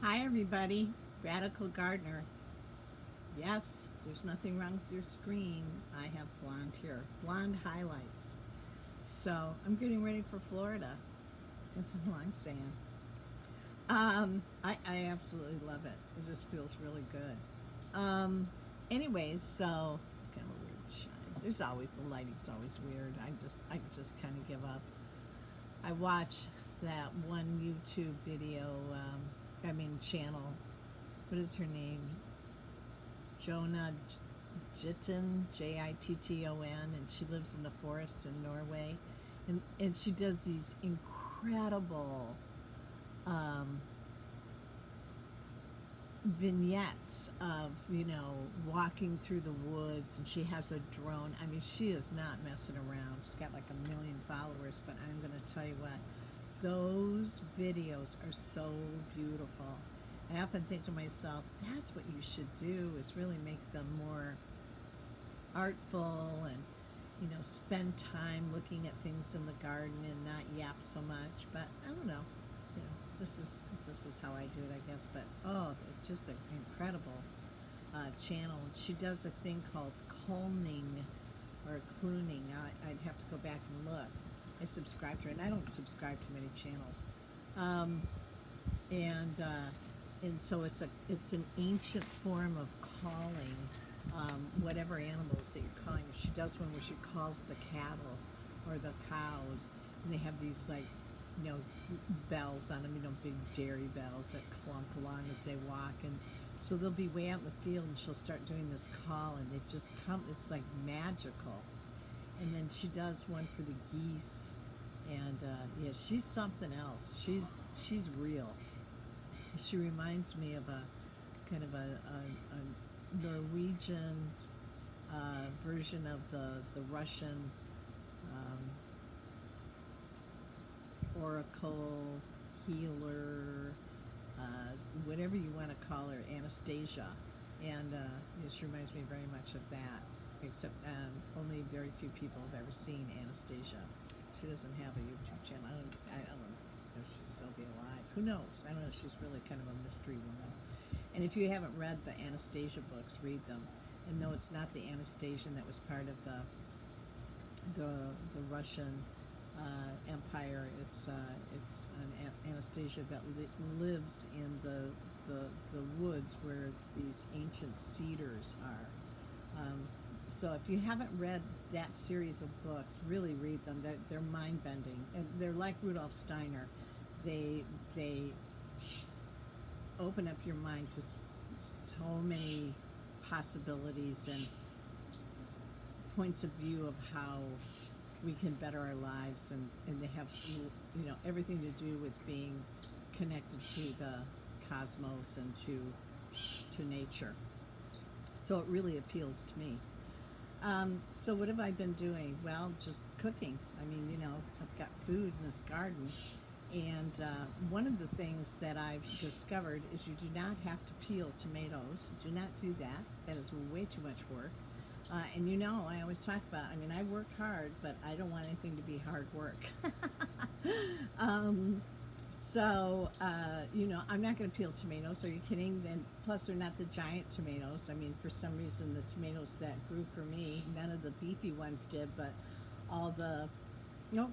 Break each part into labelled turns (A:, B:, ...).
A: Hi everybody, Radical Gardener. Yes, there's nothing wrong with your screen. I have blonde hair, blonde highlights. So I'm getting ready for Florida. That's all I'm saying. I absolutely love it. It just feels really good. Anyways, so it's kind of a weird shine. There's always the lighting's always weird. I just kind of give up. I watch that one YouTube video. Channel. What is her name? Jonna Jinton, Jitton, and she lives in the forest in Norway, and she does these incredible vignettes of walking through the woods, and she has a drone. I mean, she is not messing around. She's got like 1 million followers, but I'm going to tell you what, those videos are so beautiful. I often think to myself, that's what you should do, is really make them more artful and spend time looking at things in the garden and not yap so much. But I don't know, this is how I do it, I guess. But it's just an incredible channel. She does a thing called cloning or clooning. I'd have to go back and look. I subscribe to her, and I don't subscribe to many channels. And so it's an ancient form of calling whatever animals that you're calling. She does one where she calls the cattle or the cows, and they have these bells on them, big dairy bells that clunk along as they walk, and so they'll be way out in the field, and she'll start doing this call, and they just come. It's like magical. And then she does one for the geese, and she's something else. She's real. She reminds me of a kind of a Norwegian version of the Russian oracle healer, whatever you want to call her, Anastasia. And she reminds me very much of that, except only very few people have ever seen Anastasia. She doesn't have a YouTube channel. I don't know if she'll still be alive. Who knows? I don't know. She's really kind of a mystery woman. And if you haven't read the Anastasia books, read them. And no, it's not the Anastasian that was part of the Russian Empire. It's an Anastasia that lives in the woods where these ancient cedars are. So if you haven't read that series of books, really read them. They're mind-bending, and they're like Rudolf Steiner. They open up your mind to so many possibilities and points of view of how we can better our lives, and they have everything to do with being connected to the cosmos and to nature. So it really appeals to me. So what have I been doing? Well, just cooking. I mean, I've got food in this garden, and one of the things that I've discovered is you do not have to peel tomatoes. Do not do that. That is way too much work. And I always talk about, I work hard, but I don't want anything to be hard work. I'm not going to peel tomatoes. Are you kidding? And plus, they're not the giant tomatoes. For some reason, the tomatoes that grew for me, none of the beefy ones did, but all the,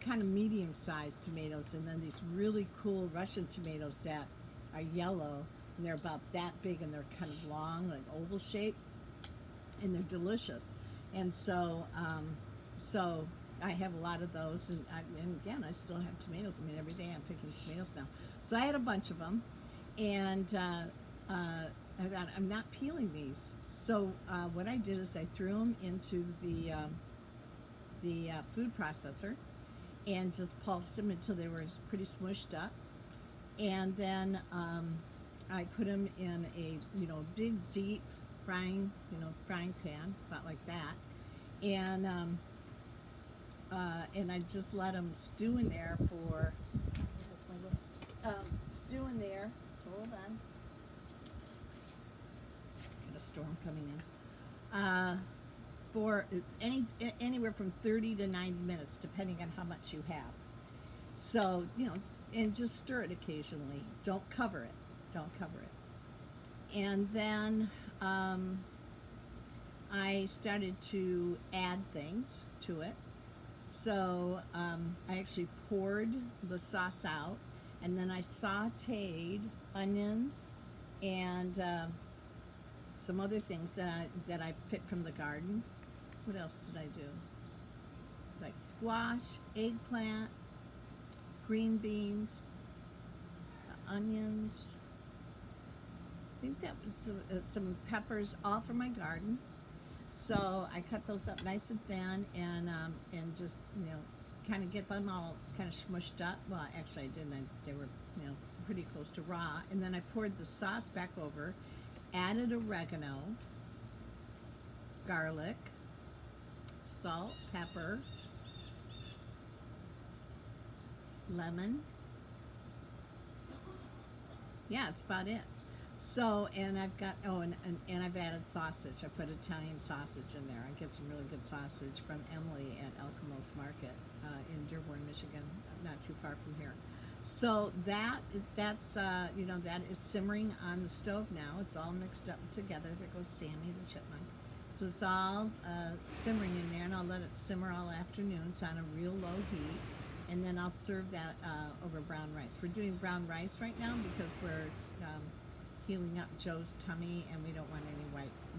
A: kind of medium-sized tomatoes, and then these really cool Russian tomatoes that are yellow, and they're about that big, and they're kind of long, like oval shape, and they're delicious. And so I have a lot of those, and again, I still have tomatoes. Every day I'm picking tomatoes now. So I had a bunch of them, and I thought, I'm not peeling these. So what I did is I threw them into the food processor and just pulsed them until they were pretty smushed up. And then I put them in a big, deep frying pan, about like that. And I just let them stew in there for, stew in there, hold on, got a storm coming in, for anywhere from 30 to 90 minutes, depending on how much you have. So, and just stir it occasionally. Don't cover it. Don't cover it. And then I started to add things to it. So I actually poured the sauce out, and then I sautéed onions and some other things that I picked from the garden. What else did I do? Like squash, eggplant, green beans, onions. I think that was some peppers, all from my garden. So I cut those up nice and thin, and just kind of get them all kind of smushed up. Well, actually I didn't. They were pretty close to raw. And then I poured the sauce back over, added oregano, garlic, salt, pepper, lemon. Yeah, that's about it. So, and I've got, and I've added sausage. I put Italian sausage in there. I get some really good sausage from Emily at Elkamos Market in Dearborn, Michigan, not too far from here. So that's that is simmering on the stove now. It's all mixed up together. There goes Sammy the chipmunk. So it's all simmering in there, and I'll let it simmer all afternoon. It's on a real low heat, and then I'll serve that over brown rice. We're doing brown rice right now because we're healing up Joe's tummy, and we don't want any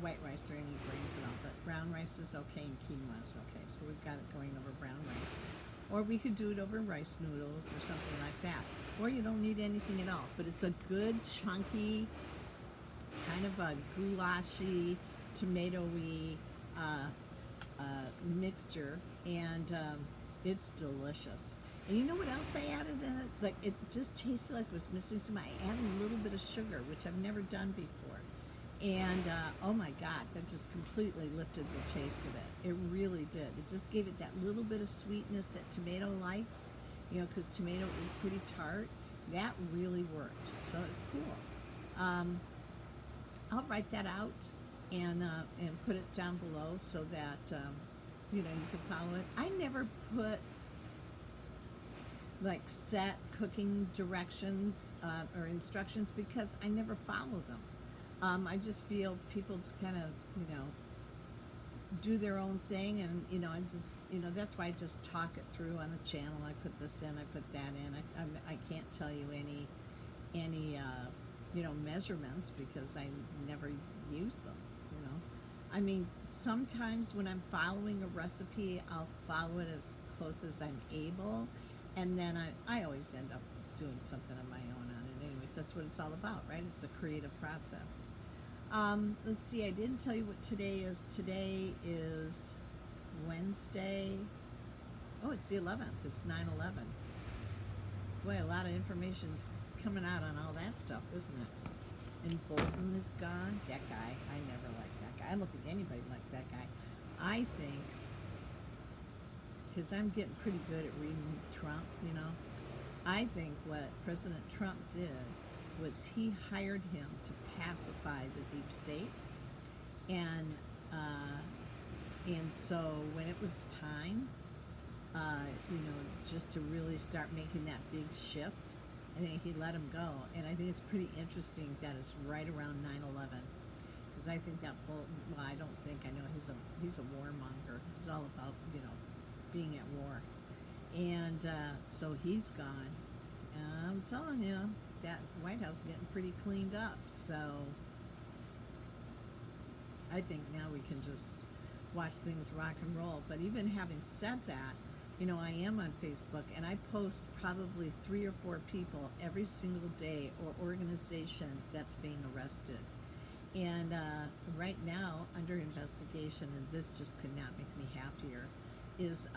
A: white rice or any grains at all. But brown rice is okay, and quinoa is okay. So we've got it going over brown rice. Or we could do it over rice noodles or something like that. Or you don't need anything at all. But it's a good, chunky, kind of a goulashy, tomatoey mixture, and it's delicious. And you know what else I added in it? Like, it just tasted like it was missing some. I added a little bit of sugar, which I've never done before. And oh my God, that just completely lifted the taste of it. It really did. It just gave it that little bit of sweetness that tomato likes, because tomato is pretty tart. That really worked. So it's cool. I'll write that out and put it down below so that you can follow it. I never put like set cooking directions or instructions because I never follow them. I just feel people just kind of, do their own thing, and I just, that's why I just talk it through on the channel. I put this in, I put that in. I can't tell you any measurements because I never use them. I mean, sometimes when I'm following a recipe, I'll follow it as close as I'm able, and then I always end up doing something of my own on it. Anyways, that's what it's all about, right? It's a creative process. Let's see, I didn't tell you what today is. Today is Wednesday. Oh, it's the 11th. It's 9/11. Boy, a lot of information's coming out on all that stuff, isn't it? And Bolton is gone. That guy, I never liked that guy. I don't think anybody liked that guy. I think, because I'm getting pretty good at reading Trump, I think what President Trump did was he hired him to pacify the deep state, and so when it was time, just to really start making that big shift, I think he let him go. And I think it's pretty interesting that it's right around 9/11, because I think that Bolton, well, I don't think, I know he's a warmonger. He's all about being at war, and so he's gone. And I'm telling you, that White House is getting pretty cleaned up. So I think now we can just watch things rock and roll. But even having said that, I am on Facebook, and I post probably 3 or 4 people every single day, or organization that's being arrested. And right now, under investigation, and this just could not make me happier, is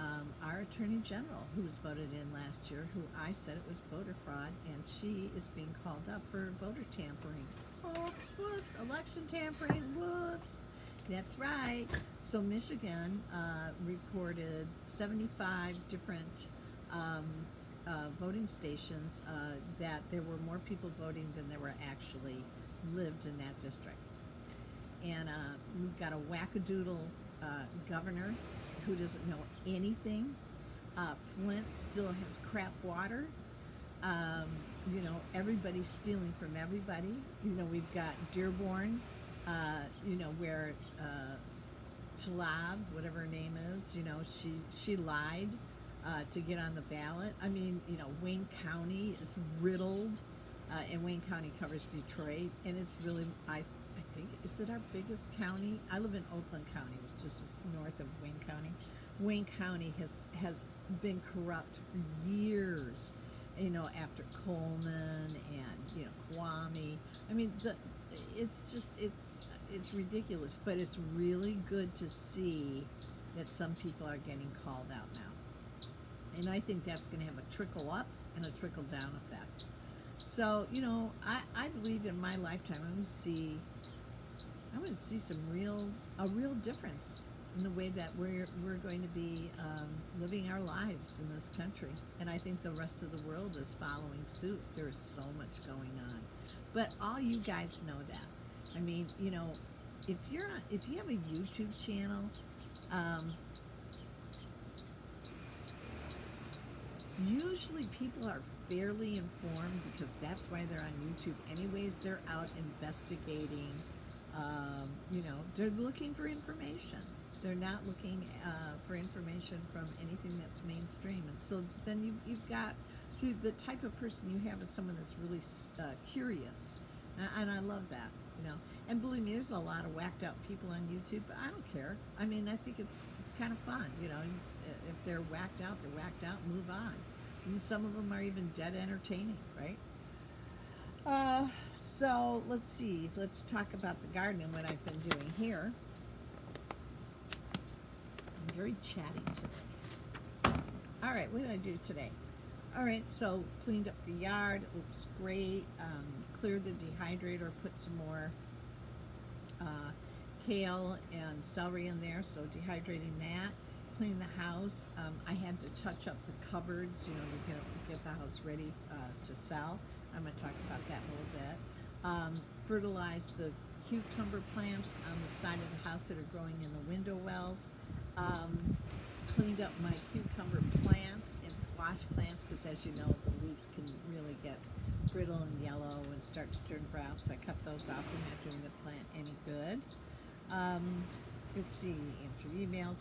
A: our Attorney General, who was voted in last year, who I said it was voter fraud, and she is being called up for voter tampering. Whoops, election tampering, whoops. That's right. So Michigan reported 75 different voting stations that there were more people voting than there were actually lived in that district. And we've got a wackadoodle governor who doesn't know anything. Flint still has crap water. everybody's stealing from everybody. We've got Dearborn, where Talab, whatever her name is, she lied to get on the ballot. I mean, Wayne County is riddled, and Wayne County covers Detroit, and it's really, I think, is it our biggest county? I live in Oakland County, which is just north of Wayne County. Wayne County has been corrupt for years, after Coleman and, Kwame. I mean, it's ridiculous, but it's really good to see that some people are getting called out now. And I think that's going to have a trickle up and a trickle down effect. So, I believe in my lifetime I'm going to see a real difference in the way that we're going to be living our lives in this country. And I think the rest of the world is following suit. There's so much going on. But all you guys know that. I mean, if you have a YouTube channel, usually people are fairly informed because that's why they're on YouTube anyways. They're out investigating, they're looking for information. They're not looking for information from anything that's mainstream. And so then you've got, the type of person you have is someone that's really curious. And I love that, And believe me, there's a lot of whacked out people on YouTube, but I don't care. I mean, I think it's kind of fun, if they're whacked out, they're whacked out, move on. And some of them are even dead entertaining, right? So let's see. Let's talk about the garden and what I've been doing here. I'm very chatty today. All right, what did I do today? All right, so cleaned up the yard. It looks great. Cleared the dehydrator, put some more kale and celery in there, so dehydrating that. Clean the house. I had to touch up the cupboards, to get the house ready to sell. I'm going to talk about that a little bit. Fertilize the cucumber plants on the side of the house that are growing in the window wells. Cleaned up my cucumber plants and squash plants because, as you know, the leaves can really get brittle and yellow and start to turn brown, so I cut those off. They're not doing the plant any good. Let's see, answer emails.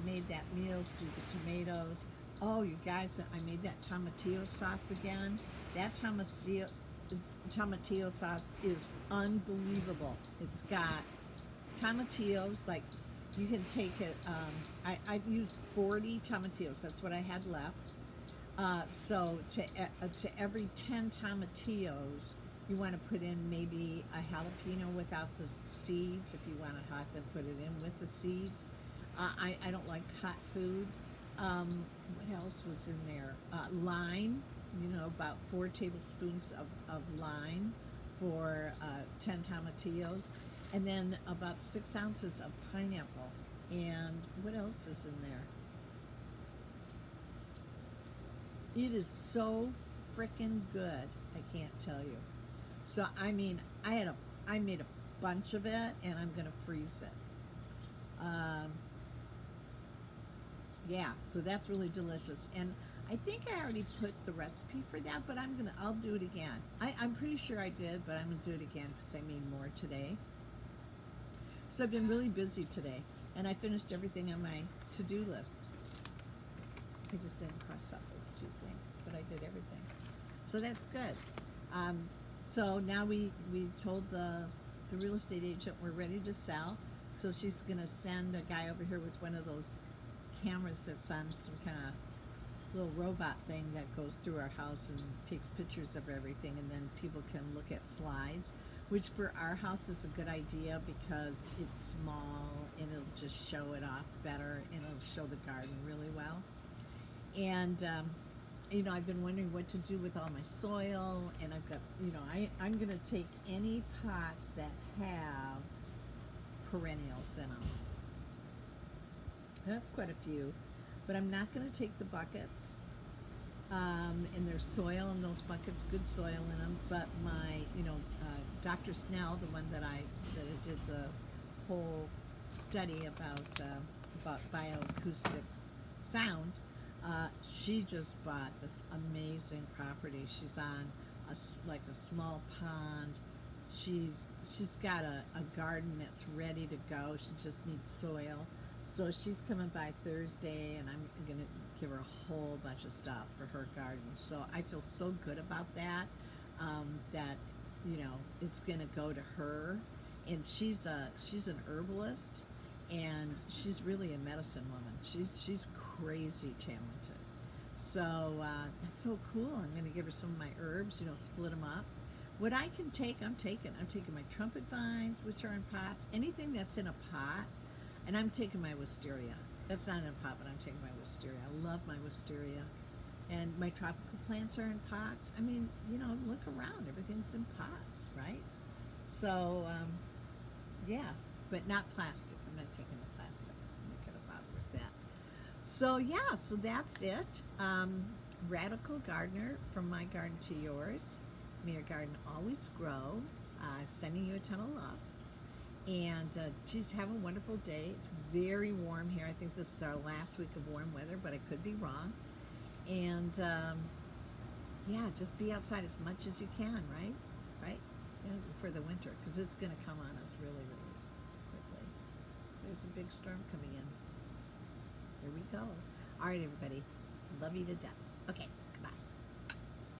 A: Made that meal, stewed the tomatoes. Oh, you guys, I made that tomatillo sauce again. That tomatillo sauce is unbelievable. It's got tomatillos, like you can take it, I used 40 tomatillos, that's what I had left. So to every 10 tomatillos, you want to put in maybe a jalapeno without the seeds. If you want it hot, then put it in with the seeds. I don't like hot food. What else was in there? Lime, about 4 tablespoons of lime for 10 tomatillos. And then about 6 ounces of pineapple. And what else is in there? It is so freaking good, I can't tell you. So I mean, I made a bunch of it, and I'm gonna freeze it. Yeah, so that's really delicious. And I think I already put the recipe for that, but I'll do it again. I'm pretty sure I did, but I'm gonna do it again because I made more today. So I've been really busy today, and I finished everything on my to-do list. I just didn't cross out those 2 things, but I did everything. So that's good. So now we told the real estate agent we're ready to sell. So she's going to send a guy over here with one of those cameras that's on some kind of little robot thing that goes through our house and takes pictures of everything, and then people can look at slides, which for our house is a good idea because it's small and it'll just show it off better, and it'll show the garden really well. And I've been wondering what to do with all my soil, and I've got, I'm going to take any pots that have perennials in them. That's quite a few, but I'm not going to take the buckets. And there's soil in those buckets, good soil in them, but my, Dr. Snell, the one that I did the whole study about bioacoustic sound, She just bought this amazing property. She's on like a small pond. She's got a garden that's ready to go. She just needs soil. So she's coming by Thursday, and I'm gonna give her a whole bunch of stuff for her garden. So I feel so good about that. That it's gonna go to her, and she's an herbalist, and she's really a medicine woman. She's crazy talented. So that's so cool. I'm going to give her some of my herbs, split them up. What I can take, I'm taking. I'm taking my trumpet vines, which are in pots, anything that's in a pot, and I'm taking my wisteria. That's not in a pot, but I'm taking my wisteria. I love my wisteria. And my tropical plants are in pots. I mean, look around. Everything's in pots, right? So, yeah, but not plastic. I'm not taking the plastic. I'm not going to bother with that. So, yeah, so that's it. Radical Gardener, from my garden to yours. May your garden always grow. Sending you a ton of love. And geez, have a wonderful day. It's very warm here. I think this is our last week of warm weather, but I could be wrong. And yeah, just be outside as much as you can, right? Yeah, for the winter, because it's going to come on us really, really quickly. There's a big storm coming in. Here we go. All right, everybody. Love you to death. Okay.